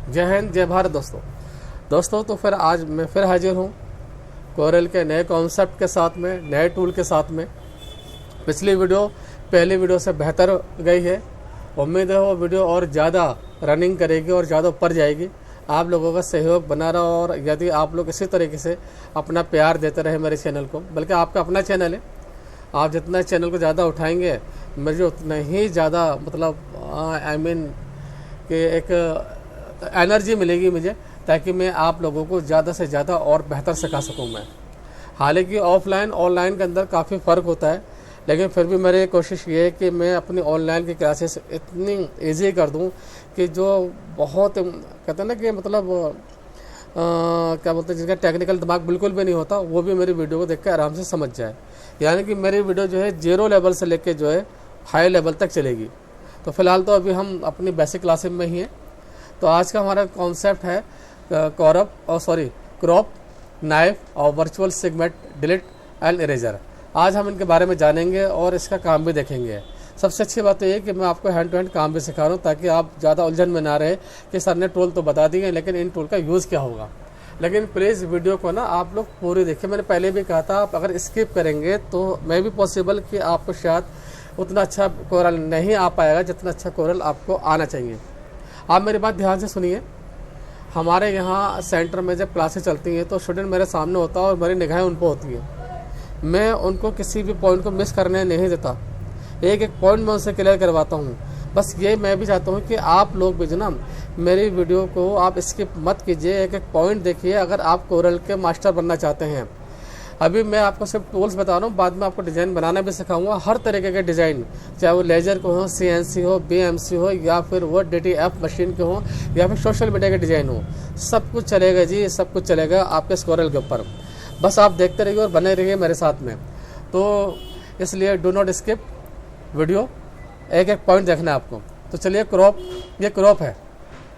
जय हिंद जय भारत दोस्तों तो फिर आज मैं फिर हाजिर हूँ कोरल के नए कॉन्सेप्ट के साथ में, नए टूल के साथ में। पिछली वीडियो पहली वीडियो से बेहतर गई है। उम्मीद है वो वीडियो और ज़्यादा रनिंग करेगी और ज़्यादा ऊपर जाएगी। आप लोगों का सहयोग बना रहा, और यदि आप लोग इसी तरीके से अपना प्यार देते रहे मेरे चैनल को, बल्कि आपका अपना चैनल है, आप जितना चैनल को ज़्यादा उठाएंगे मुझे उतना ही ज़्यादा कि एक एनर्जी मिलेगी मुझे, ताकि मैं आप लोगों को ज़्यादा से ज़्यादा और बेहतर सिखा सकूँ मैं। हालांकि ऑफलाइन ऑनलाइन के अंदर काफ़ी फ़र्क होता है, लेकिन फिर भी मेरी कोशिश ये है कि मैं अपनी ऑनलाइन की क्लासेस इतनी इजी कर दूं कि जो बहुत कहते हैं ना कि क्या बोलते हैं, जिसका टेक्निकल दिमाग बिल्कुल भी नहीं होता, वो भी मेरी वीडियो को देख कर आराम से समझ जाए। यानी कि मेरी वीडियो जो है 0 लेवल से लेकर जो है हाई लेवल तक चलेगी। तो फिलहाल तो अभी हम अपनी बेसिक क्लासेस में ही हैं। तो आज का हमारा कॉन्सेप्ट है क्रॉप, नाइफ और virtual segment, delete and eraser. आज हम इनके बारे में जानेंगे और इसका काम भी देखेंगे। सबसे अच्छी बात ये है कि मैं आपको हैंड टू हैंड काम भी सिखा रहा हूँ, ताकि आप ज़्यादा उलझन में ना रहे कि सर ने टूल तो बता दिए लेकिन इन टूल का यूज़ क्या होगा। लेकिन प्लीज़ वीडियो को ना आप लोग पूरी देखिए। मैंने पहले भी कहा था, आप अगर स्किप करेंगे तो मे भी पॉसिबल कि आपको शायद उतना अच्छा कोरल नहीं आ पाएगा जितना अच्छा कोरल आपको आना चाहिए। आप मेरी बात ध्यान से सुनिए। हमारे यहाँ सेंटर में जब क्लासेस चलती हैं तो स्टूडेंट मेरे सामने होता है और मेरी निगाहें उन पर होती हैं। मैं उनको किसी भी पॉइंट को मिस करने नहीं देता, एक एक पॉइंट मैं उनसे क्लियर करवाता हूँ। बस ये मैं भी चाहता हूँ कि आप लोग भी जो ना मेरी वीडियो को आप स्किप मत कीजिए, एक एक पॉइंट देखिए अगर आप कोरल के मास्टर बनना चाहते हैं। अभी मैं आपको सिर्फ टूल्स बता रहा हूँ, बाद में आपको डिज़ाइन बनाना भी सिखाऊंगा। हर तरीके के डिज़ाइन, चाहे वो लेजर को हो, CNC हो, BMC हो, या फिर वो DTF मशीन के हो, या फिर सोशल मीडिया के डिज़ाइन हो, सब कुछ चलेगा जी, सब कुछ चलेगा आपके कोरल के ऊपर। बस आप देखते रहिए और बने रहिए मेरे साथ में। तो इसलिए डू नॉट स्किप वीडियो, एक एक पॉइंट देखना है आपको। तो चलिए क्रॉप, ये क्रॉप है।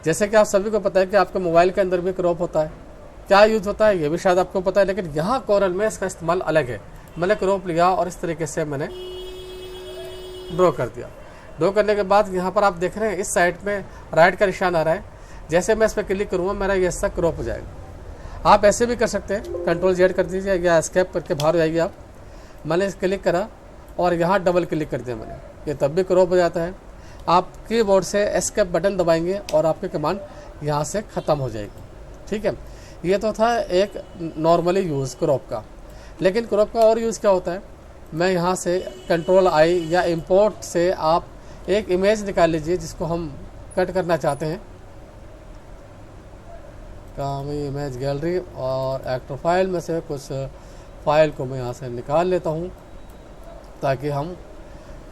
जैसे कि आप सभी को पता है कि आपके मोबाइल के अंदर भी क्रॉप होता है। क्या यूज होता है ये भी शायद आपको पता है, लेकिन यहाँ कोरल में इसका इस्तेमाल अलग है। मैंने क्रॉप लिया और इस तरीके से मैंने ड्रॉ कर दिया। ड्रॉ करने के बाद यहाँ पर आप देख रहे हैं इस साइड में राइट का निशान आ रहा है। जैसे मैं इस पर क्लिक करूँगा मेरा ये हिस्सा क्रॉप हो जाएगा। आप ऐसे भी कर सकते हैं, Ctrl+Z कर दीजिए या एस्केप करके बाहर हो जाइए आप। मैंने क्लिक करा और यहाँ डबल क्लिक कर दिया मैंने, ये तब भी क्रॉप हो जाता है। आप कीबोर्ड से एस्केप बटन दबाएंगे और आपकी कमांड यहाँ से ख़त्म हो जाएगी। ठीक है, ये तो था एक नॉर्मली यूज़ क्रॉप का। लेकिन क्रॉप का और यूज़ क्या होता है, मैं यहाँ से Ctrl+I या इंपोर्ट से आप एक इमेज निकाल लीजिए जिसको हम कट करना चाहते हैं। काम इमेज गैलरी और एक्टर फाइल में से कुछ फाइल को मैं यहाँ से निकाल लेता हूँ, ताकि हम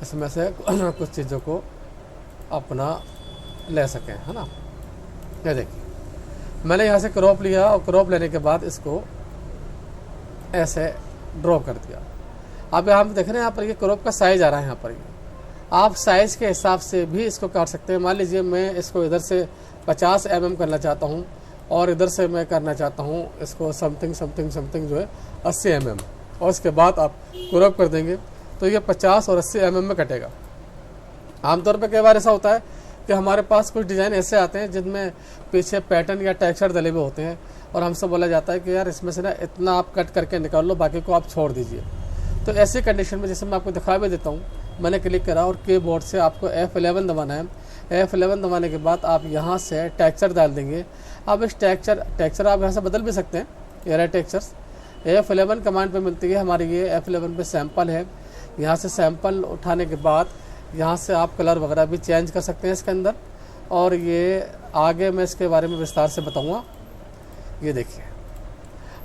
इसमें से कुछ चीज़ों को अपना ले सकें, है ना। ये देखिए मैंने यहाँ से क्रॉप लिया और क्रॉप लेने के बाद इसको ऐसे ड्रॉ कर दिया। अब यहाँ देख रहे हैं यहाँ पर ये क्रॉप का साइज़ आ रहा है। यहाँ पर ये आप साइज़ के हिसाब से भी इसको काट सकते हैं। मान लीजिए मैं इसको इधर से 50 mm करना चाहता हूँ और इधर से मैं करना चाहता हूँ इसको समथिंग जो है 80 mm, और उसके बाद आप क्रॉप कर देंगे तो ये 50 और 80 mm में कटेगा। आमतौर पर कई बार ऐसा होता है कि हमारे पास कुछ डिज़ाइन ऐसे आते हैं जिनमें पीछे पैटर्न या टेक्सचर डले हुए होते हैं, और हमसे बोला जाता है कि यार इसमें से ना इतना आप कट करके निकाल लो, बाकी को आप छोड़ दीजिए। तो ऐसी कंडीशन में जैसे मैं आपको दिखा भी देता हूँ, मैंने क्लिक करा और कीबोर्ड से आपको F11 दबाना है। F11 दबाने के बाद आप यहाँ से टेक्सचर डाल देंगे। अब इस टेक्सचर आप यहाँ से बदल भी सकते हैं, एरे टेक्सचर्स F11 कमांड पर मिलती है हमारी। ये F11 पे सैम्पल है। यहाँ से सैम्पल उठाने के बाद यहाँ से आप कलर वगैरह भी चेंज कर सकते हैं इसके अंदर, और ये आगे मैं इसके बारे में विस्तार से बताऊँगा। ये देखिए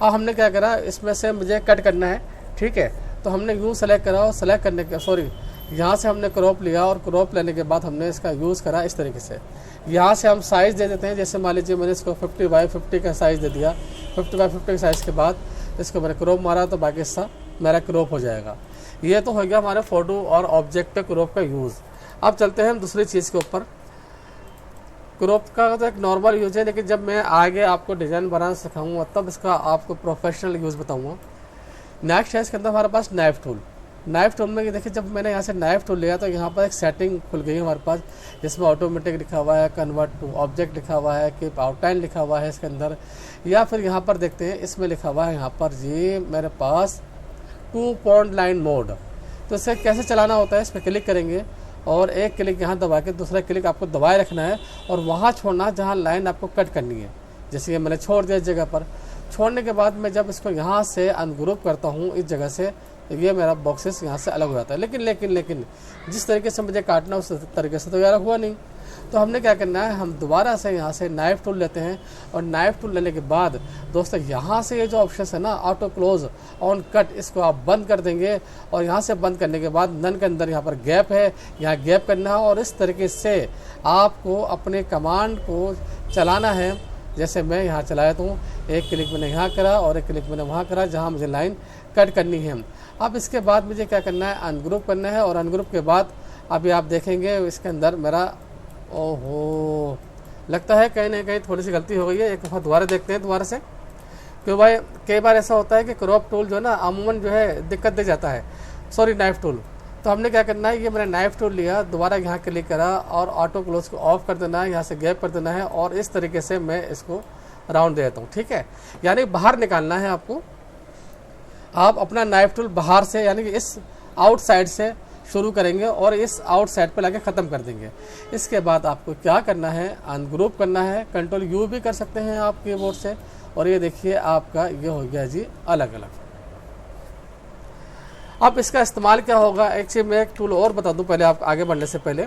अब हमने क्या करा, इसमें से मुझे कट करना है। ठीक है, तो हमने यूँ सेलेक्ट करा और सेलेक्ट करने के यहाँ से हमने क्रॉप लिया और क्रॉप लेने के बाद हमने इसका यूज़ करा इस तरीके से। यहाँ से हम साइज़ दे देते हैं। जैसे मान लीजिए मैंने इसको 50x50 का साइज़ दे दिया। 50x50 के साइज़ के बाद इसको मैंने क्रॉप मारा तो बाकी हिस्सा मेरा क्रॉप हो जाएगा। ये तो हो गया हमारे फ़ोटो और ऑब्जेक्ट पे क्रॉप का यूज़। अब चलते हैं हम दूसरी चीज़ के ऊपर। क्रॉप का तो एक नॉर्मल यूज़ है, लेकिन जब मैं आगे आपको डिज़ाइन बनाना सिखाऊंगा तब इसका आपको प्रोफेशनल यूज़ बताऊंगा। नेक्स्ट है इसके अंदर हमारे पास नाइफ टूल। नाइफ टूल में ये देखिए, जब मैंने यहाँ से नाइफ टूल लिया तो यहाँ पर एक सेटिंग खुल गई हमारे पास, जिसमें ऑटोमेटिक लिखा हुआ है, कन्वर्ट टू ऑब्जेक्ट लिखा हुआ है, कीप आउटलाइन लिखा हुआ है इसके अंदर, या फिर यहाँ पर देखते हैं इसमें लिखा हुआ है यहाँ पर जी मेरे पास 2 पॉइंट लाइन मोड। तो इसे कैसे चलाना होता है, इस पर क्लिक करेंगे और एक क्लिक यहाँ दबा के दूसरा क्लिक आपको दबाए रखना है और वहाँ छोड़ना जहाँ लाइन आपको कट करनी है। जैसे ये मैंने छोड़ दिया इस जगह पर, छोड़ने के बाद मैं जब इसको यहाँ से अनग्रुप करता हूँ इस जगह से, तो ये मेरा बॉक्सेस यहाँ से अलग हो जाता है। लेकिन जिस तरीके से मुझे काटना उस तरीके से तो यार हुआ नहीं। तो हमने क्या करना है, हम दोबारा से यहाँ से नाइफ टूल लेते हैं और नाइफ टूल लेने के बाद दोस्तों यहाँ से ये जो ऑप्शन है ना, ऑटो क्लोज ऑन कट, इसको आप बंद कर देंगे और यहाँ से बंद करने के बाद नन के अंदर यहाँ पर गैप है, यहाँ गैप करना है और इस तरीके से आपको अपने कमांड को चलाना है। जैसे मैं यहाँ चलाया तो एक क्लिक मैंने यहाँ करा और एक क्लिक मैंने वहाँ करा जहाँ मुझे लाइन कट करनी है। अब इसके बाद मुझे क्या करना है, अनग्रुप करना है और अनग्रुप के बाद अभी आप देखेंगे इसके अंदर मेरा, ओहो लगता है कहीं ना कहीं थोड़ी सी गलती हो गई है। एक दफ़ा दोबारा देखते हैं दोबारा से, क्यों भाई कई बार ऐसा होता है कि क्रॉप टूल जो है ना अमूमन जो है दिक्कत दे जाता है, सॉरी नाइफ टूल। तो हमने क्या करना है, ये मैंने नाइफ टूल लिया, दोबारा यहाँ क्लिक करा और ऑटो क्लोज को ऑफ कर देना है, यहाँ से गैप कर देना है और इस तरीके से मैं इसको राउंड दे देता हूँ। ठीक है, यानी बाहर निकालना है आपको। आप अपना नाइफ टूल बाहर से यानी कि इस आउटसाइड से शुरू करेंगे और इस आउटसाइड पे लाके ख़त्म कर देंगे। इसके बाद आपको क्या करना है, अनग्रुप करना है, कंट्रोल यू भी कर सकते हैं आप कीबोर्ड से और ये देखिए आपका ये हो गया जी अलग अलग। अब इसका इस्तेमाल क्या होगा, एक चीज़ मैं एक टूल और बता दूं पहले, आप आगे बढ़ने से पहले।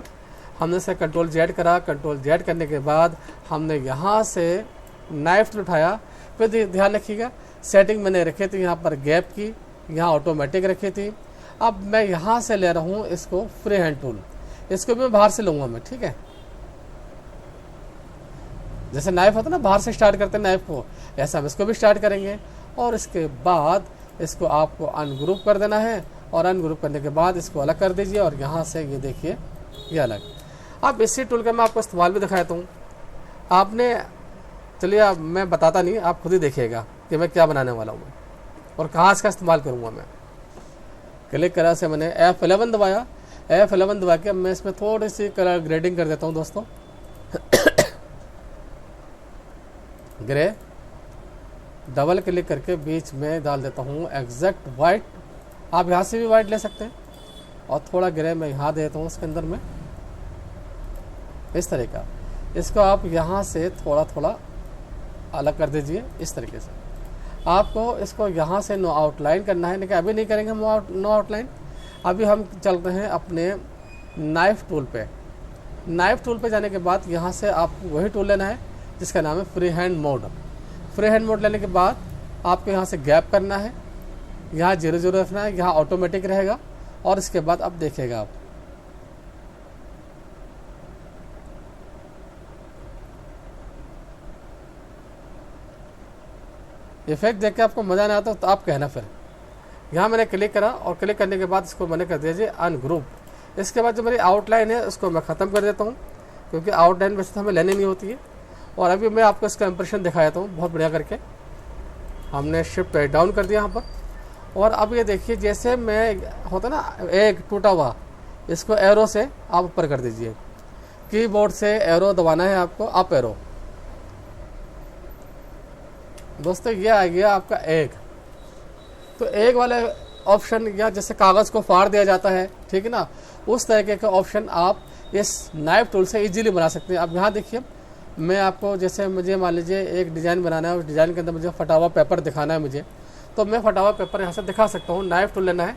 हमने से कंट्रोल जेड करा, कंट्रोल जेड करने के बाद हमने यहाँ से नाइफ टूल उठाया, फिर ध्यान रखिएगा सेटिंग मैंने रखी थी यहाँ पर गैप की, यहाँ ऑटोमेटिक रखी थी। अब मैं यहाँ से ले रहा हूँ इसको फ्री हैंड टूल, इसको भी मैं बाहर से लूँगा मैं। ठीक है, जैसे नाइफ होता है ना बाहर से स्टार्ट करते हैं नाइफ को, ऐसा हम इसको भी स्टार्ट करेंगे और इसके बाद इसको आपको अनग्रुप कर देना है और अनग्रुप करने के बाद इसको अलग कर दीजिए और यहाँ से ये देखिए ये अलग। अब इसी टूल का मैं आपको इस्तेमाल भी दिखाता हूँ। आपने चलिए अब मैं बताता नहीं, आप खुद ही देखिएगा कि मैं क्या बनाने वाला हूँ और कहाँ इसका इस्तेमाल करूँगा। मैं क्लिक करा से मैंने F11 दबाया, F11 दबा के मैं इसमें थोड़ी सी कलर ग्रेडिंग कर देता हूँ दोस्तों ग्रे, डबल क्लिक करके बीच में डाल देता हूँ एग्जैक्ट वाइट। आप यहाँ से भी वाइट ले सकते हैं और थोड़ा ग्रे मैं यहाँ दे देता हूँ इसके अंदर में, इस तरह का। इसको आप यहाँ से थोड़ा थोड़ा अलग कर दीजिए इस तरीके से। आपको इसको यहाँ से नो आउटलाइन करना है, लेकिन अभी नहीं करेंगे हम नो आउटलाइन। अभी हम चल रहे हैं अपने नाइफ टूल पे। नाइफ टूल पे जाने के बाद यहाँ से आपको वही टूल लेना है जिसका नाम है free hand mode. Free hand mode लेने के बाद आपको यहाँ से गैप करना है, यहाँ 0 रखना है, यहाँ ऑटोमेटिक रहेगा और इसके बाद अब देखिएगा आप इफेक्ट देख के आपको मज़ा नहीं आता तो आप कहना। फिर यहाँ मैंने क्लिक करा और क्लिक करने के बाद इसको मैंने कर दिया जी अनग्रुप। इसके बाद जो मेरी आउटलाइन है उसको मैं ख़त्म कर देता हूँ, क्योंकि आउटलाइन वैसे तो हमें लेनी नहीं होती है। और अभी मैं आपको इसका इंप्रेशन दिखाता हूँ बहुत बढ़िया करके। हमने शिफ्ट डाउन कर दिया यहाँ पर और अब ये देखिए जैसे मैं होता ना एक टूटा हुआ, इसको एरो से आप ऊपर कर दीजिए। कीबोर्ड से एरो दबाना है आपको, अप एरो। दोस्तों ये आ गया आपका एक। तो एक वाले ऑप्शन या जैसे कागज़ को फाड़ दिया जाता है, ठीक है ना, उस तरीके का ऑप्शन आप इस नाइफ टूल से इजीली बना सकते हैं। अब यहाँ देखिए मैं आपको जैसे मुझे मान लीजिए एक डिज़ाइन बनाना है, उस डिज़ाइन के अंदर मुझे फटा हुआ पेपर दिखाना है मुझे, तो मैं फटा हुआ पेपर यहाँ से दिखा सकता हूँ। नाइफ टूल लेना है,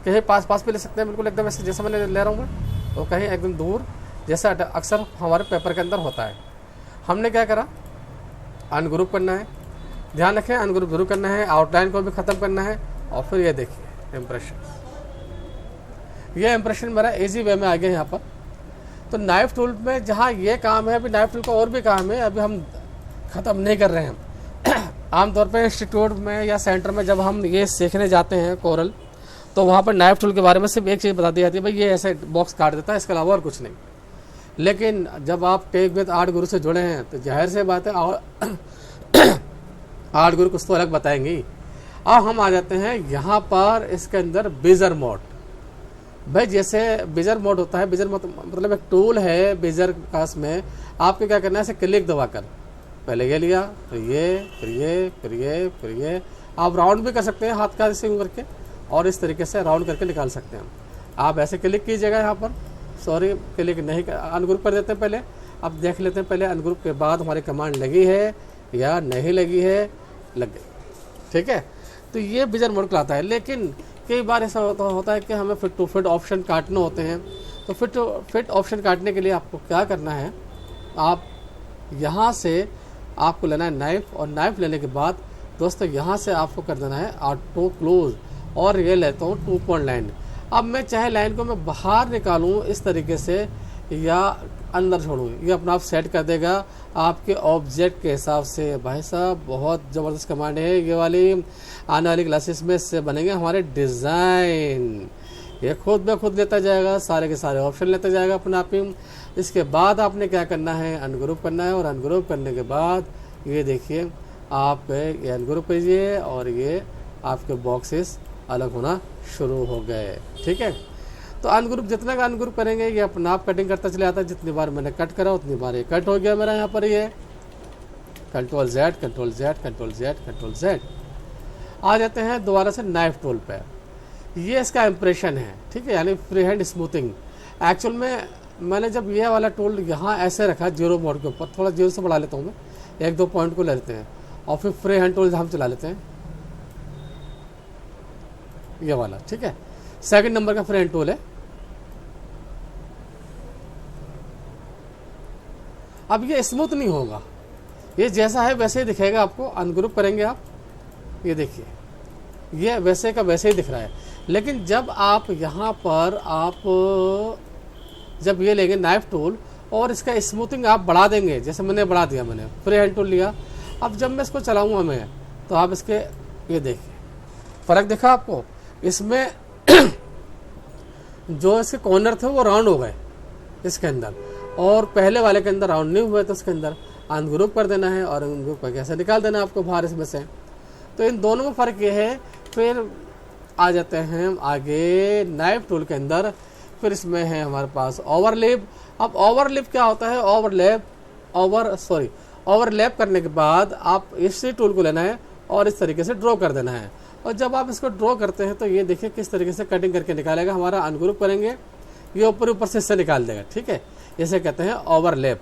कहीं पास पास भी ले सकते हैं, बिल्कुल एकदम ऐसे जैसे मैंने ले रहा हूँ मैं, तो कहीं एकदम दूर जैसा अक्सर हमारे पेपर के अंदर होता है। हमने क्या करा, अनग्रुप करना है, ध्यान रखें अनग्रुप जरूर करना है, आउटलाइन को भी ख़त्म करना है और फिर ये देखिए इम्प्रेशन। ये इम्प्रेशन मेरा इजी वे में आ गया यहाँ पर। तो नाइफ टूल में जहाँ ये काम है, अभी नाइफ टूल का और भी काम है, अभी हम ख़त्म नहीं कर रहे हैं। आमतौर पर इंस्टीट्यूट में या सेंटर में जब हम ये सीखने जाते हैं कोरल, तो वहाँ पर नाइफ टूल के बारे में सिर्फ एक चीज़ बता दी जाती है, भाई ये ऐसे बॉक्स काट देता है, इसके अलावा और कुछ नहीं। लेकिन जब आप टेक विद आर्ट गुरु से जुड़े हैं तो जाहिर से बात है, और आर्ट ग्रुप कुछ तो अलग बताएंगे ही। अब हम आ जाते हैं यहाँ पर इसके अंदर बेजर मोड। भाई जैसे बेजर मोड होता है, बेजर मोड मतलब एक टूल है बेजर पास में, आपको क्या करना है, ऐसे क्लिक दबाकर पहले ये लिया, फिर ये, फिर ये, फिर ये, फिर ये। आप राउंड भी कर सकते हैं हाथ का ऐसे करके, और इस तरीके से राउंड करके निकाल सकते हैं। आप ऐसे क्लिक कीजिएगा यहाँ पर, सॉरी क्लिक नहीं, अनग्रुप कर देते हैं पहले। अब देख लेते हैं पहले अनग्रुप के बाद हमारी कमांड लगी है या नहीं लगी है, लग गई, ठीक है। तो ये बेजर मोड कहलाता है। लेकिन कई बार ऐसा होता है कि हमें फिट टू फिट ऑप्शन काटने होते हैं। तो फिट टू फिट ऑप्शन काटने के लिए आपको क्या करना है, आप यहाँ से आपको लेना है नाइफ, और नाइफ लेने के बाद दोस्तों यहाँ से आपको कर देना है ऑटो क्लोज, और ये लेता हूँ 2 पॉइंट लाइन। अब मैं चाहे लाइन को मैं बाहर निकालूँ इस तरीके से या अंदर छोड़ूँ, ये अपना आप सेट कर देगा आपके ऑब्जेक्ट के हिसाब से। भाई साहब बहुत ज़बरदस्त कमांड है ये वाली, आने वाली क्लासेस में इससे बनेंगे हमारे डिज़ाइन। ये खुद ब खुद लेता जाएगा, सारे के सारे ऑप्शन लेता जाएगा अपने आप ही। इसके बाद आपने क्या करना है, अनग्रुप करना है, और अनग्रुप करने के बाद ये देखिए आप ये अनग्रुप कीजिए और ये आपके बॉक्सेस अलग होना शुरू हो गए, ठीक है। तो अनग्रुप जितना का अनग्रुप करेंगे ये अपना आप कटिंग करता चले आता है। जितनी बार मैंने कट करा उतनी बार ये कट हो गया मेरा। यहाँ पर ये control Z, control Z, control Z, control Z. आ जाते हैं दोबारा से नाइफ टूल पे। ये इसका इम्प्रेशन है, ठीक है, यानी फ्री हैंड स्मूथिंग। एक्चुअल में मैंने जब ये वाला टूल यहाँ ऐसे रखा 0 मोड के ऊपर, थोड़ा 0 से बढ़ा लेता हूँ मैं, 1-2 पॉइंट को ले लेते हैं, और फिर फ्री हैंड टूल हम चला लेते हैं ये वाला, ठीक है। सेकंड नंबर का फ्री हैंड टूल है। अब ये स्मूथ नहीं होगा, ये जैसा है वैसे ही दिखेगा आपको। अनग्रुप करेंगे आप, ये देखिए ये वैसे का वैसे ही दिख रहा है। लेकिन जब आप यहाँ पर आप जब ये लेंगे नाइफ टूल और इसका स्मूथिंग आप बढ़ा देंगे, जैसे मैंने बढ़ा दिया, मैंने फ्री हैंड टूल लिया, अब जब मैं इसको चलाऊंगा मैं, तो आप इसके ये देखिए फ़र्क दिखा आपको। इसमें जो इसके कॉर्नर थे वो राउंड हो गए इसके अंदर, और पहले वाले के अंदर राउंड नहीं हुए। तो उसके अंदर अनग्रुप कर देना है और अनग्रुप करके ऐसे निकाल देना है आपको बाहर इसमें से। तो इन दोनों में फ़र्क ये है। फिर आ जाते हैं हम आगे नाइफ टूल के अंदर, फिर इसमें है हमारे पास ओवरलैप। अब ओवरलैप क्या होता है, ओवरलैप करने के बाद आप इसी टूल को लेना है और इस तरीके से ड्रॉ कर देना है। और जब आप इसको ड्रॉ करते हैं तो ये देखिए किस तरीके से कटिंग करके निकालेगा। हमारा अनग्रुप करेंगे ये ऊपर से इससे निकाल देगा, ठीक है। इसे कहते हैं ओवरलैप।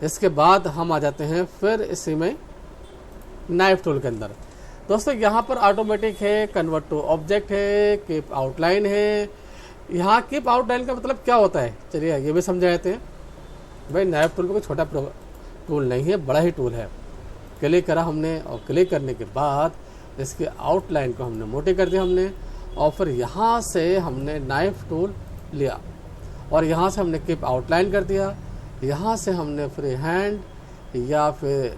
इसके बाद हम आ जाते हैं फिर इसी में नाइफ टूल के अंदर। दोस्तों यहाँ पर ऑटोमेटिक है, कन्वर्ट टू ऑब्जेक्ट है, कीप आउटलाइन है। यहाँ कीप आउटलाइन का मतलब क्या होता है, चलिए ये भी समझा जाते हैं। भाई नाइफ टूल कोई छोटा टूल नहीं है, बड़ा ही टूल है। क्लिक करा हमने, और क्लिक करने के बाद इसके आउटलाइन को हमने मोटी कर दिया हमने, और फिर यहाँ से हमने नाइफ टूल लिया और यहाँ से हमने कीप आउटलाइन कर दिया। यहाँ से हमने फ्री हैंड या फिर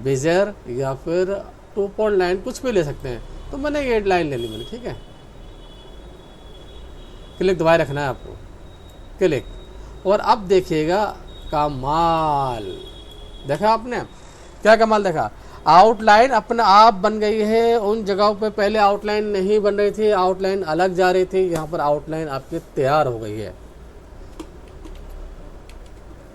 बेजर या फिर 2 पॉइंट लाइन कुछ भी ले सकते हैं। तो मैंने ये लाइन ले ली मैंने, ठीक है। क्लिक दबाए रखना है आपको, क्लिक, और अब देखिएगा कमाल। देखा आपने क्या कमाल देखा, आउटलाइन अपने आप बन गई है। उन जगहों पे पहले आउटलाइन नहीं बन रही थी, आउटलाइन अलग जा रही थी, यहाँ पर आउटलाइन आपकी तैयार हो गई है।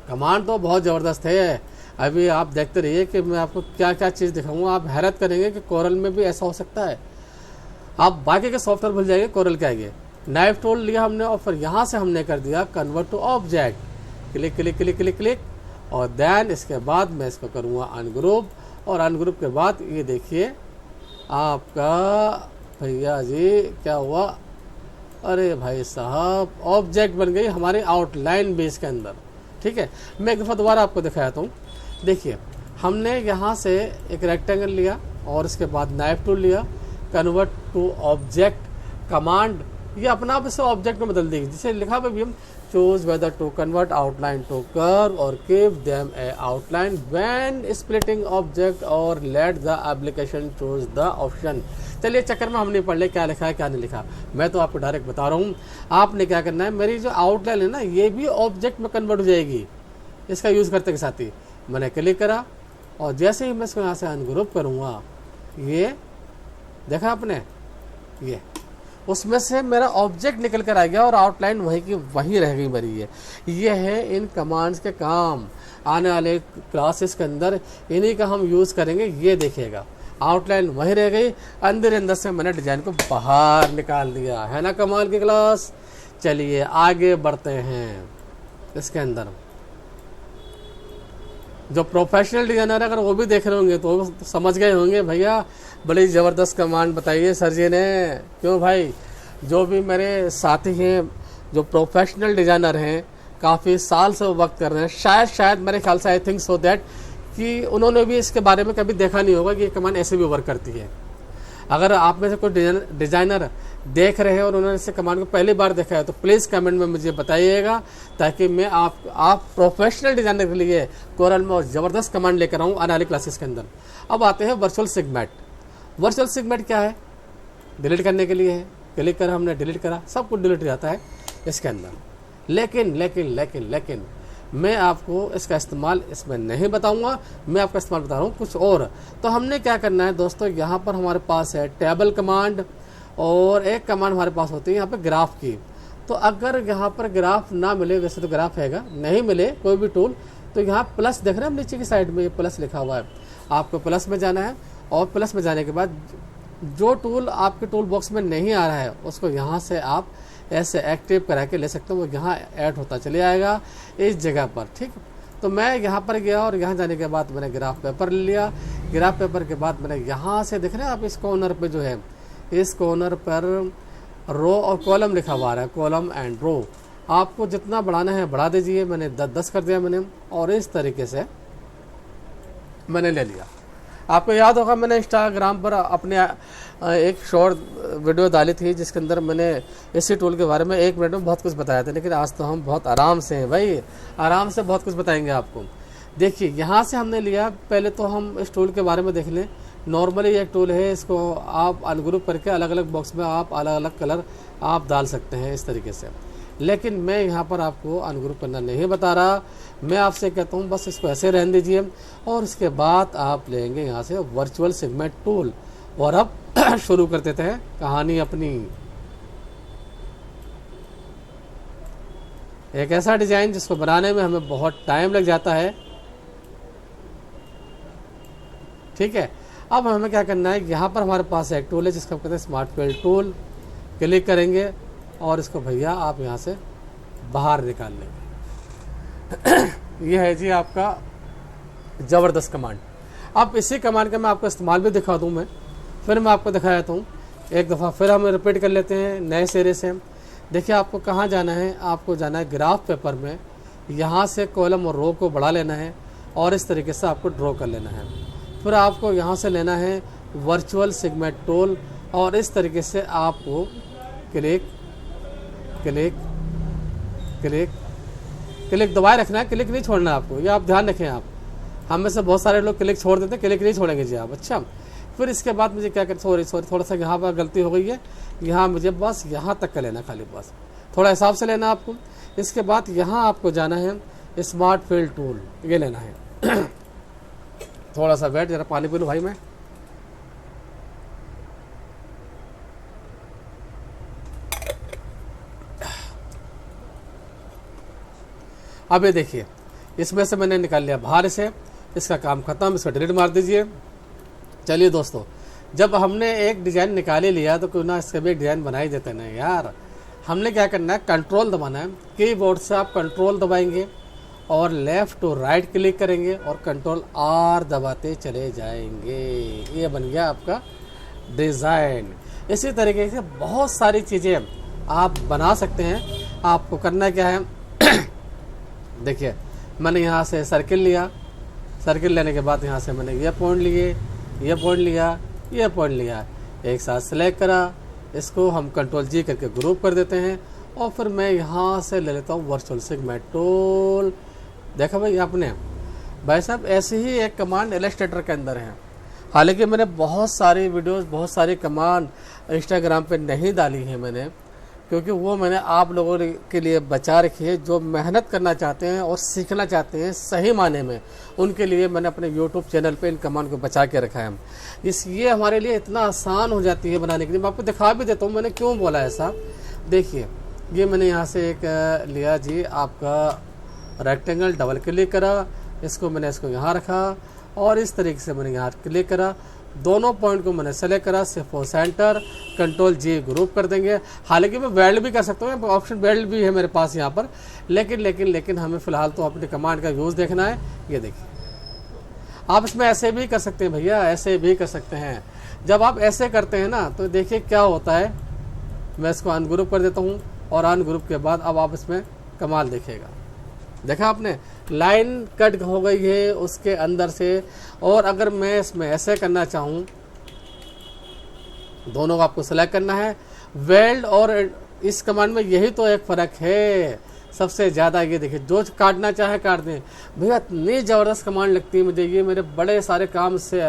कमांड तो बहुत ज़बरदस्त है। अभी आप देखते रहिए कि मैं आपको क्या क्या चीज़ दिखाऊंगा, आप हैरत करेंगे कि कोरल में भी ऐसा हो सकता है। आप बाकी के सॉफ्टवेयर भूल जाएंगे, कोरल क्या है। नाइफ टूल लिया हमने और फिर यहाँ से हमने कर दिया convert to object, click click click click click, और देन इसके बाद मैं इसको करूँगा अनग्रुप, और अनग्रुप के बाद ये देखिए आपका भैया जी क्या हुआ, अरे भाई साहब ऑब्जेक्ट बन गई हमारी आउटलाइन बेस के अंदर, ठीक है। मैं एक दफ़ा दोबारा आपको दिखाता हूँ। देखिए हमने यहाँ से एक रेक्टेंगल लिया और इसके बाद नाइफ टूल लिया, कन्वर्ट टू ऑब्जेक्ट कमांड, ये अपना आप इसे ऑब्जेक्ट में बदल देगी। जिसे लिखा हुआ भी हम choose whether to convert outline to curve और give them a outline when splitting object और let the application choose the option. चलिए चक्कर में हम नहीं पढ़ ले क्या लिखा है क्या नहीं लिखा, मैं तो आपको डायरेक्ट बता रहा हूँ। आपने क्या करना है, मेरी जो आउटलाइन है ना ये भी ऑब्जेक्ट में कन्वर्ट हो जाएगी इसका यूज़ करते के साथ ही। मैंने क्लिक करा और जैसे ही मैं इसको यहाँ से अनग्रुप करूँगा ये देखा आपने, ये उसमें से मेरा ऑब्जेक्ट निकल कर आ गया और आउटलाइन वहीं की वहीं रह गई मेरी। ये है इन कमांड्स के काम। आने वाले क्लासेस के अंदर इन्हीं का हम यूज़ करेंगे। ये देखिएगा आउटलाइन वहीं रह गई, अंदर से मैंने डिज़ाइन को बाहर निकाल दिया। है ना कमाल की क्लास। चलिए आगे बढ़ते हैं। इसके अंदर जो प्रोफेशनल डिज़ाइनर अगर वो भी देख रहे होंगे तो समझ गए होंगे भैया बड़ी ज़बरदस्त कमांड बताइए सर जी ने। क्यों भाई, जो भी मेरे साथी हैं जो प्रोफेशनल डिज़ाइनर हैं, काफ़ी साल से वो वर्क कर रहे हैं, शायद मेरे ख्याल से आई थिंक सो दैट कि उन्होंने भी इसके बारे में कभी देखा नहीं होगा कि ये कमांड ऐसे भी वर्क करती है। अगर आप में से कोई डिज़ाइनर देख रहे हैं और उन्होंने इस कमांड को पहली बार देखा है तो प्लीज़ कमेंट में मुझे बताइएगा, ताकि मैं आप प्रोफेशनल डिज़ाइनर के लिए कोरल में ज़बरदस्त कमांड लेकर आऊँ आने वाली क्लासेस के अंदर। अब आते हैं वर्चुअल सेगमेंट। वर्चुअल सेगमेंट क्या है? डिलीट करने के लिए है। क्लिक करा, हमने डिलीट करा, सब कुछ डिलीट हो जाता है इसके अंदर। लेकिन मैं आपको इसका इस्तेमाल इसमें नहीं बताऊंगा, मैं आपका इस्तेमाल बता रहा हूँ कुछ और। तो हमने क्या करना है दोस्तों, यहाँ पर हमारे पास है टेबल कमांड और एक कमांड हमारे पास होती है यहाँ पे ग्राफ की। तो अगर यहाँ पर ग्राफ ना मिले, वैसे तो ग्राफ हैगा, नहीं मिले कोई भी टूल, तो यहाँ प्लस देख रहे हैं हम नीचे की साइड में, ये प्लस लिखा हुआ है। आपको प्लस में जाना है और प्लस में जाने के बाद जो टूल आपके टूल बॉक्स में नहीं आ रहा है उसको यहाँ से आप ऐसे एक्टिव करा के ले सकते हो, वो यहाँ ऐड होता चले आएगा इस जगह पर। ठीक, तो मैं यहाँ पर गया और यहाँ जाने के बाद मैंने ग्राफ पेपर ले लिया। ग्राफ पेपर के बाद मैंने यहाँ से देख रहे हैं आप इस कॉर्नर पे जो है, इस कॉर्नर पर रो और कॉलम लिखा हुआ है, कॉलम एंड रो। आपको जितना बढ़ाना है बढ़ा दीजिए। मैंने 10 कर दिया मैंने, और इस तरीके से मैंने ले लिया। आपको याद होगा मैंने इंस्टाग्राम पर अपने एक शॉर्ट वीडियो डाली थी जिसके अंदर मैंने इसी टूल के बारे में 1 मिनट में बहुत कुछ बताया था। लेकिन आज तो हम बहुत आराम से हैं भाई, आराम से बहुत कुछ बताएंगे आपको। देखिए यहाँ से हमने लिया, पहले तो हम इस टूल के बारे में देख लें। नॉर्मली एक टूल है, इसको आप अनग्रुप करके अलग अलग बॉक्स में आप अलग अलग कलर आप डाल सकते हैं इस तरीके से। लेकिन मैं यहाँ पर आपको अनग्रुप करना नहीं बता रहा, मैं आपसे कहता हूँ बस इसको ऐसे रहने दीजिए। और इसके बाद आप लेंगे यहाँ से वर्चुअल सेगमेंट टूल। और अब शुरू कर देते हैं कहानी अपनी। एक ऐसा डिजाइन जिसको बनाने में हमें बहुत टाइम लग जाता है। ठीक है, अब हमें क्या करना है, यहाँ पर हमारे पास एक टूल है जिसको कहते हैं स्मार्ट फिल टूल। क्लिक करेंगे और इसको भैया आप यहाँ से बाहर निकाल लेंगे। ये है जी आपका ज़बरदस्त कमांड। अब इसी कमांड का मैं आपको इस्तेमाल भी दिखा दूँ, मैं फिर मैं आपको दिखा देता हूँ एक दफ़ा, फिर हम रिपीट कर लेते हैं नए सिरे से। देखिए आपको कहाँ जाना है, आपको जाना है ग्राफ पेपर में। यहाँ से कॉलम और रो को बढ़ा लेना है और इस तरीके से आपको ड्रॉ कर लेना है। फिर आपको यहाँ से लेना है वर्चुअल सेगमेंट टूल और इस तरीके से आपको क्लिक क्लिक क्लिक क्लिक दबाए रखना है, क्लिक नहीं छोड़ना आपको, ये आप ध्यान रखें। आप हम में से बहुत सारे लोग क्लिक छोड़ देते हैं, क्लिक नहीं छोड़ेंगे जी आप। अच्छा, फिर इसके बाद मुझे क्या कर, सॉरी थोड़ा सा यहाँ पर गलती हो गई है, यहाँ मुझे बस यहाँ तक का लेना, खाली बस थोड़ा हिसाब से लेना आपको। इसके बाद यहाँ आपको जाना है स्मार्ट फिल टूल, ये लेना है। थोड़ा सा वेट, जरा पानी पी लूँ भाई मैं। अब ये देखिए इसमें से मैंने निकाल लिया बाहर से, इसका काम खत्म, इसको डिलीट मार दीजिए। चलिए दोस्तों, जब हमने एक डिज़ाइन निकाल ही लिया तो क्यों ना इसका भी एक डिज़ाइन बना ही देते ना यार। हमने क्या करना है, कंट्रोल दबाना है। कीबोर्ड से आप कंट्रोल दबाएंगे और लेफ़्ट टू राइट क्लिक करेंगे और कंट्रोल आर दबाते चले जाएंगे। ये बन गया आपका डिज़ाइन। इसी तरीके से बहुत सारी चीज़ें आप बना सकते हैं। आपको करना क्या है, देखिए मैंने यहाँ से सर्किल लिया, सर्किल लेने के बाद यहाँ से मैंने ये पॉइंट लिए, ये पॉइंट लिया, ये पॉइंट लिया, एक साथ सेलेक्ट करा। इसको हम कंट्रोल जी करके ग्रुप कर देते हैं और फिर मैं यहाँ से ले लेता हूँ वर्चुअल सेगमेंट टूल। देखा भाई आपने, भाई साहब ऐसे ही एक कमांड इलस्ट्रेटर के अंदर है। हालांकि मैंने बहुत सारी वीडियोस, बहुत सारी कमांड इंस्टाग्राम पे नहीं डाली है मैंने, क्योंकि वो मैंने आप लोगों के लिए बचा रखी है, जो मेहनत करना चाहते हैं और सीखना चाहते हैं सही माने में, उनके लिए मैंने अपने यूट्यूब चैनल पे इन कमांड को बचा के रखा है। ये हमारे लिए इतना आसान हो जाती है बनाने के लिए। मैं आपको दिखा भी देता हूँ मैंने क्यों बोला ऐसा। देखिए, ये मैंने यहाँ से एक लिया जी आपका रेक्टेंगल, डबल क्लिक करा, इसको मैंने इसको यहाँ रखा और इस तरीके से मैंने यहाँ क्लिक करा, दोनों पॉइंट को मैंने सेलेक्ट करा, शिफ्ट और सेंटर, कंट्रोल जी ग्रुप कर देंगे। हालांकि मैं वेल्ड भी कर सकता हूँ, ऑप्शन वेल्ड भी है मेरे पास यहाँ पर, लेकिन हमें फ़िलहाल तो अपने कमांड का यूज़ देखना है। ये देखिए, आप इसमें ऐसे भी कर सकते हैं भैया, ऐसे भी कर सकते हैं। जब आप ऐसे करते हैं ना तो देखिए क्या होता है। मैं इसको अनग्रुप कर देता हूँ और अनग्रुप के बाद अब आप इसमें कमाल देखिएगा। देखा आपने, लाइन कट हो गई है उसके अंदर से। और अगर मैं इसमें ऐसे करना चाहूँ, दोनों को आपको सेलेक्ट करना है। वेल्ड और इस कमांड में यही तो एक फ़र्क है सबसे ज़्यादा। ये देखिए, जो काटना चाहे काट दें भैया। इतनी ज़बरदस्त कमांड लगती है मुझे, ये मेरे बड़े सारे काम से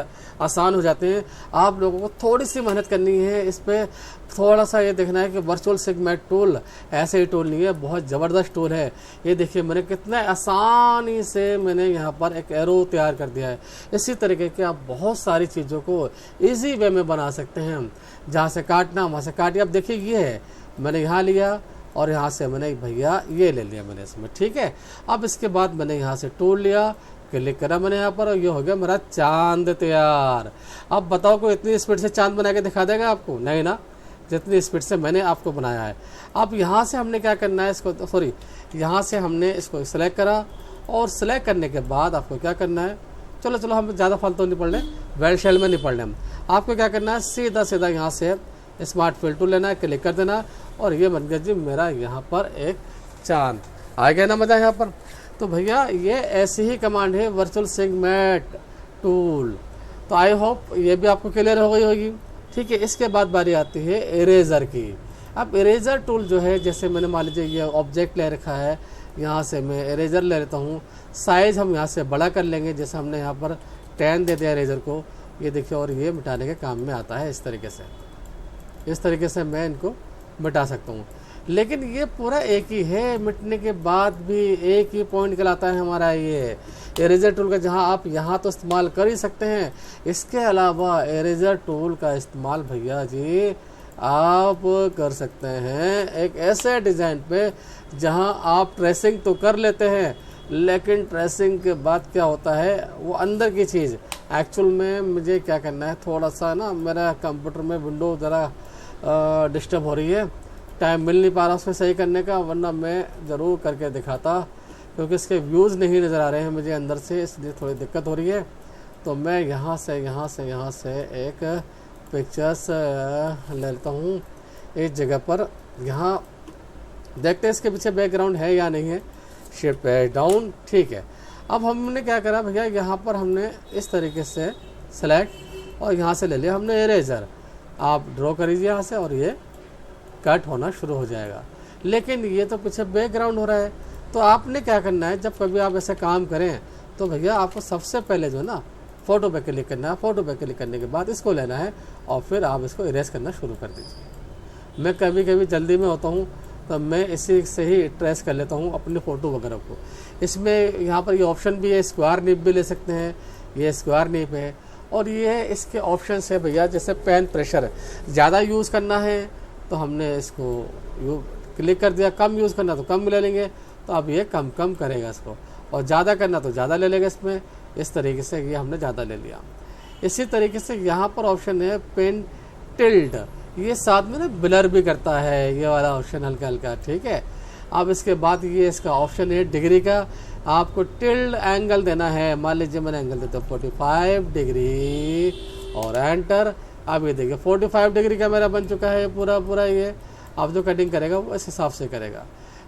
आसान हो जाते हैं। आप लोगों को थोड़ी सी मेहनत करनी है इस पर, थोड़ा सा ये देखना है कि वर्चुअल सेगमेंट टूल ऐसे ही टूल नहीं है, बहुत ज़बरदस्त टूल है। ये देखिए मैंने कितने आसानी से मैंने यहाँ पर एक एरो तैयार कर दिया है। इसी तरीके के आप बहुत सारी चीज़ों को ईजी वे में बना सकते हैं। जहाँ से काटना वहाँ से काटिए। अब देखिए, ये है मैंने यहाँ लिया और यहाँ से मैंने भैया ये ले लिया मैंने इसमें, ठीक है। अब इसके बाद मैंने यहाँ से टूल लिया, क्लिक करा मैंने यहाँ पर और ये हो गया मेरा चांद तैयार। अब बताओ कोई इतनी स्पीड से चांद बना के दिखा देगा आपको? नहीं ना, जितनी स्पीड से मैंने आपको बनाया है। अब यहाँ से हमने क्या करना है, इसको सॉरी यहाँ से हमने इसको सेलेक्ट करा और सेलेक्ट करने के बाद आपको क्या करना है, चलो हम ज़्यादा फालतू नहीं पढ़ लें, वेल शेल में नहीं पढ़ लें। आपको क्या करना है, सीधा यहाँ से स्मार्ट फिल टूल लेना है, क्लिक कर देना और ये बन गया जी मेरा यहाँ पर एक चांद। आ गया ना मज़ा यहाँ पर। तो भैया ये ऐसी ही कमांड है वर्चुअल सेगमेंट टूल। तो आई होप ये भी आपको क्लियर हो गई होगी, ठीक है। इसके बाद बारी आती है इरेजर की। अब इरेजर टूल जो है, जैसे मैंने मान लीजिए ये ऑब्जेक्ट ले रखा है, यहाँ से मैं इरेजर ले लेता हूँ। साइज़ हम यहाँ से बड़ा कर लेंगे, जैसे हमने यहाँ पर 10 दे दिया इरेजर को। ये देखिए, और ये मिटाने के काम में आता है। इस तरीके से मैं इनको मिटा सकता हूँ। लेकिन ये पूरा एक ही है, मिटने के बाद भी एक ही पॉइंट कहलाता है हमारा ये इरेजर टूल का, जहाँ आप यहाँ तो इस्तेमाल कर ही सकते हैं। इसके अलावा इरेजर टूल का इस्तेमाल भैया जी आप कर सकते हैं एक ऐसे डिज़ाइन पे जहाँ आप ट्रेसिंग तो कर लेते हैं, लेकिन ट्रेसिंग के बाद क्या होता है, वो अंदर की चीज़ एक्चुअल में मुझे क्या करना है, थोड़ा सा ना मेरा कंप्यूटर में विंडो ज़रा डिस्टर्ब हो रही है, टाइम मिल नहीं पा रहा उसमें सही करने का, वरना मैं ज़रूर करके दिखाता, क्योंकि इसके व्यूज़ नहीं नज़र आ रहे हैं मुझे अंदर से, इसलिए थोड़ी दिक्कत हो रही है। तो मैं यहाँ से एक पिक्चर्स ले लेता हूँ इस जगह पर। यहाँ देखते हैं इसके पीछे बैकग्राउंड है या नहीं है। शिफ्ट डाउन, ठीक है। अब हमने क्या करा भैया, यहाँ पर हमने इस तरीके से सेलेक्ट और यहाँ से ले लिया हमने इरेजर। आप ड्रॉ कर लीजिए यहाँ से और ये कट होना शुरू हो जाएगा। लेकिन ये तो पीछे बैकग्राउंड हो रहा है। तो आपने क्या करना है, जब कभी आप ऐसे काम करें तो भैया आपको सबसे पहले जो है ना फ़ोटो पे क्लिक करना है। फ़ोटो पे क्लिक करने के बाद इसको लेना है और फिर आप इसको इरेज करना शुरू कर दीजिए। मैं कभी कभी जल्दी में होता हूँ तो मैं इसी से ही ट्रेस कर लेता हूँ अपने फ़ोटो वगैरह को। इसमें यहाँ पर ये ऑप्शन भी है, स्क्वायर निप भी ले सकते हैं, ये स्क्वायर निप है। और ये इसके ऑप्शन है भैया, जैसे पेन प्रेशर ज़्यादा यूज़ करना है तो हमने इसको क्लिक कर दिया, कम यूज़ करना तो कम ले लेंगे, तो अब ये कम करेगा इसको, और ज़्यादा करना तो ज़्यादा ले लेगा इसमें। इस तरीके से ये हमने ज़्यादा ले लिया। इसी तरीके से यहाँ पर ऑप्शन है पेन टिल्ट, ये साथ में ना ब्लर भी करता है, ये वाला ऑप्शन हल्का हल्का, ठीक है। अब इसके बाद ये इसका ऑप्शन है डिग्री का, आपको टिल्ट एंगल देना है। मान लीजिए मैंने एंगल देता हूँ 45 डिग्री और एंटर। अब ये देखिए 45 डिग्री का मेरा बन चुका है पूरा ये। अब जो कटिंग करेगा वो इस हिसाब से करेगा।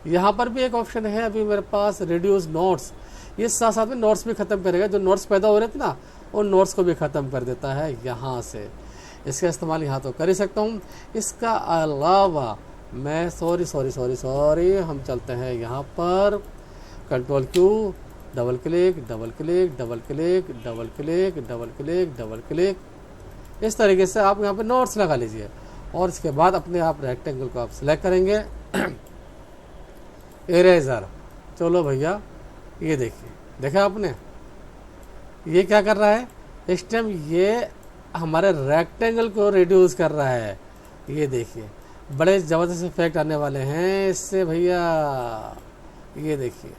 यहाँ पर भी एक ऑप्शन है अभी मेरे पास रिड्यूस नोट्स, ये साथ में नोट्स भी ख़त्म करेगा। जो नोट्स पैदा हो रहे थे ना, उन नोट्स को भी ख़त्म कर देता है यहाँ से। इसका इस्तेमाल यहाँ तो कर ही सकता हूँ। इसका अलावा मैं सॉरी हम चलते हैं यहाँ पर कंट्रोल क्यू, डबल क्लिक, इस तरीके से आप यहाँ पे नोट्स लगा लीजिए और इसके बाद अपने आप रेक्टेंगल को आप सिलेक्ट करेंगे। इरेजर, चलो भैया ये देखिए, देखा आपने ये क्या कर रहा है इस टाइम, ये हमारे रेक्टेंगल को रिड्यूस कर रहा है। ये देखिए बड़े ज़बरदस्त इफेक्ट आने वाले हैं इससे भैया। ये देखिए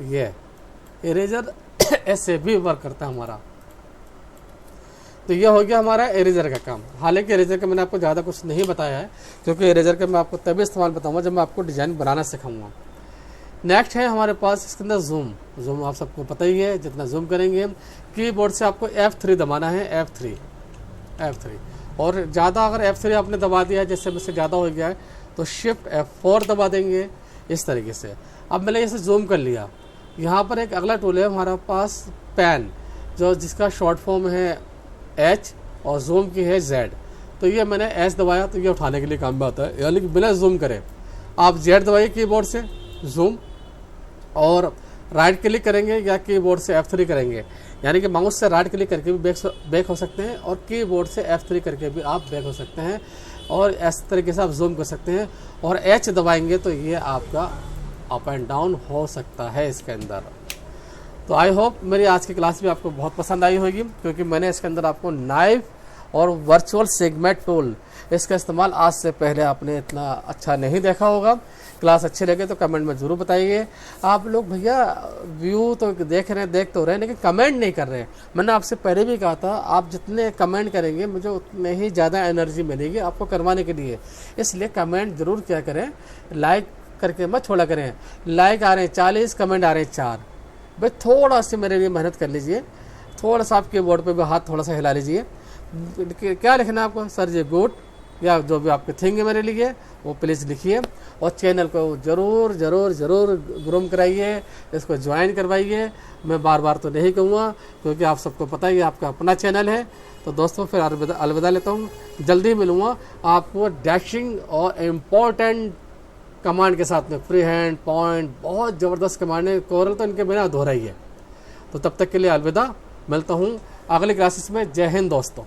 ये इरेजर ऐसे भी वर्क करता है हमारा। तो ये हो गया हमारा इरेजर का काम। हालांकि इरेजर का मैंने आपको ज़्यादा कुछ नहीं बताया है, क्योंकि इरेजर का मैं आपको तभी इस्तेमाल बताऊंगा जब मैं आपको डिज़ाइन बनाना सिखाऊंगा। नेक्स्ट है हमारे पास इसके अंदर जूम आप सबको पता ही है, जितना जूम करेंगे कीबोर्ड से आपको F3 दबाना है, F3 और ज़्यादा अगर F3 आपने दबा दिया है, जैसे मुझसे ज़्यादा हो गया है, तो शिफ्ट F4 दबा देंगे इस तरीके से। अब मैंने इसे जूम कर लिया। यहाँ पर एक अगला टूल है हमारे पास पेन, जो जिसका शॉर्ट फॉर्म है H और जूम की है Z। तो ये मैंने H दबाया तो ये उठाने के लिए काम में आता है, यानी कि बिना जूम करे आप Z दबाइए कीबोर्ड से जूम, और राइट क्लिक करेंगे या कीबोर्ड से F3 करेंगे, यानी कि माउस से राइट क्लिक करके भी बैक हो सकते हैं और कीबोर्ड से F3 करके भी आप बैक हो सकते हैं, और इस तरीके से आप जूम कर सकते हैं। और H दबाएंगे तो ये आपका अप एंड डाउन हो सकता है इसके अंदर। तो आई होप मेरी आज की क्लास भी आपको बहुत पसंद आई होगी, क्योंकि मैंने इसके अंदर आपको नाइफ और वर्चुअल सेगमेंट टूल इसका इस्तेमाल आज से पहले आपने इतना अच्छा नहीं देखा होगा। क्लास अच्छी लगे तो कमेंट में ज़रूर बताइए। आप लोग भैया व्यू तो देख तो रहे हैं, लेकिन कमेंट नहीं कर रहे हैं। मैंने आपसे पहले भी कहा था, आप जितने कमेंट करेंगे मुझे उतने ही ज़्यादा एनर्जी मिलेगी आपको करवाने के लिए। इसलिए कमेंट ज़रूर क्या करें, लाइक करके मत छोड़ा करें। लाइक आ रहे हैं 40, कमेंट आ रहे हैं 4। भाई थोड़ा सा मेरे लिए मेहनत कर लीजिए, थोड़ा सा आपके बोर्ड पे भी हाथ थोड़ा सा हिला लीजिए। क्या लिखना है आपको, सर जी गुड, या जो भी आपके थिंग है मेरे लिए वो प्लीज़ लिखिए। और चैनल को ज़रूर ज़रूर ज़रूर ग्रूम कराइए, इसको ज्वाइन करवाइए। मैं बार बार तो नहीं कहूँगा, क्योंकि आप सबको पता ही आपका अपना चैनल है। तो दोस्तों फिर अलविदा लेता हूँ, जल्दी मिलूँगा आपको डैशिंग और इम्पोर्टेंट कमांड के साथ में। फ्री हैंड, पॉइंट, बहुत ज़बरदस्त कमांड है, कोरल तो इनके बिना अधूरा ही है। तो तब तक के लिए अलविदा, मिलता हूँ अगली क्लासेस में। जय हिंद दोस्तों।